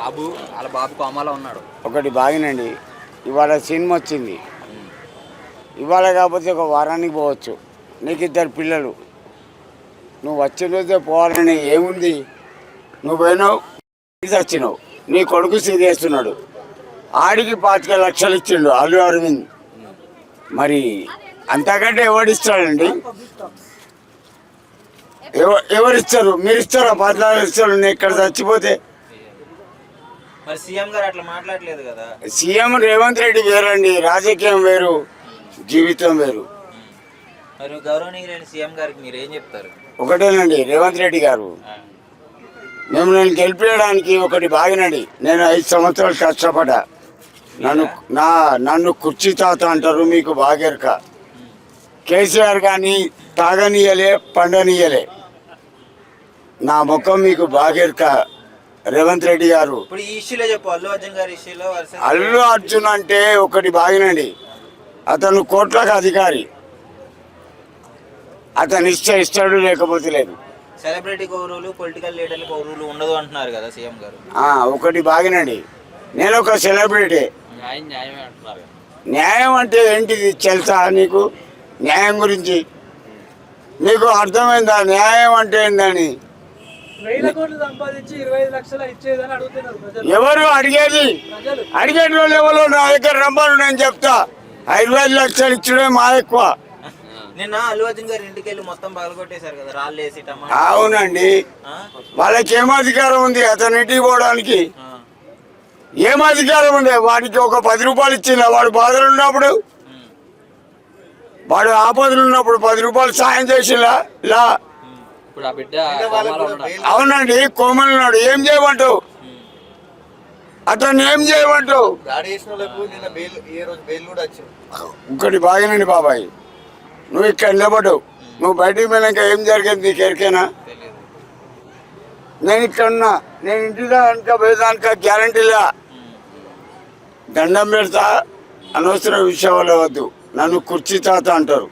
బాబు వాళ్ళ బాబు కోమాలో ఉన్నాడు. ఒకటి బాగినండి. ఇవాళ సినిమా వచ్చింది. ఇవాళ కాకపోతే ఒక వారానికి పోవచ్చు. నీకు ఇద్దరు పిల్లలు, నువ్వు వచ్చిన రోజే పోవాలని ఏముంది? నువ్వు పోయినావు, వచ్చినావు, నీ కొడుకు చేస్తున్నాడు, ఆడికి 25 లక్షలు ఇచ్చిండు అల్లు అరవింద్. మరి అంతకంటే ఎవడిస్తాడండి? ఎవరిస్తారు? మీరు ఇస్తారా? 10 ఇస్తారు. నేను ఇక్కడ చచ్చిపోతే మరి సీఎం గారు అట్లా మాట్లాడలేదు కదా. సీఎం రేవంత్ రెడ్డి వేరండి, రాజకీయం వేరు, జీవితం వేరు. మరి గౌరవనీయులైన సీఎం గారికి మీరు ఏం చెప్తారు? ఒకటేనండి, రేవంత్ రెడ్డి గారు మేము నేను గెలిపించడానికి ఒకటి బాగినండి. నేను 5 సంవత్సరాలు కష్టపడ్డా. నన్ను కుర్చీ తాత అంటారు, మీకు బాగెరక. కేసీఆర్ కానీ తాగనీయలే, పండనీయలే. నా ముఖం మీకు బాగెరక. రేవంత్ రెడ్డి గారు ఇప్పుడు ఈ ఇష్యూలో చెప్పు, అల్లు అర్జున్ గారి ఇష్యూలో. అల్లు అర్జున్ అంటే ఒకటి బాగినండి, అతను కోట్లకు అధికారి. అతను ఇస్తాడు, లేకపోతే లేదు. సెలబ్రిటీ గౌరవులు, పొలిటికల్ లీడర్లు గౌరవులు ఉండదు అంటున్నారు కదా సీఎం గారు. ఒకటి బాగినండి, నేను ఒక సెలబ్రిటీ. న్యాయం అంటే ఏంటిది తెలుసా నీకు? న్యాయం గురించి నీకు అర్థమైందా? న్యాయం అంటే ఏందని? ఎవరు అడిగేది? అడిగేటి వాళ్ళు ఎవరు? నా దగ్గర రమ్మను, నేను చెప్తా. 25 లక్షలు ఇచ్చడే మా ఎక్కువ. నిన్న అల్లు అర్జున్ గారి ఇంటికి వెళ్ళి మొత్తం పగలగొట్టేశారు కదా, రాళ్ళు వేసి. అవునండి, వాళ్ళకి ఏం అధికారం ఉంది అతని ఇంటికి పోవడానికి? ఏం అధికారం ఉంది? వాడికి ఒక 10 రూపాయలు ఇచ్చిందా? వాడు బాధలు ఉన్నప్పుడు, వాడు ఆపదలు ఉన్నప్పుడు 10 రూపాయలు సాయం చేసిందా? ఇలా అవునండి, కోమలు ఉన్నాడు. ఏం చేయమంటావు? అతన్ని ఏం చేయమంటావు? ఒకటి బాగానండి బాబాయ్, నువ్వు ఇక్కడ నిలబడ్డావు, నువ్వు బయటికి వెళ్ళాక ఏం జరిగింది నీకు ఎరికేనా? నేను ఇక్కడ ఉన్నా, నేను ఇంటిలో కనుక పోయేదానిక గ్యారంటీలా. దండం పెడతా, అనవసర విషయాలు వద్దు. నన్ను కుర్చీ తాత అంటారు.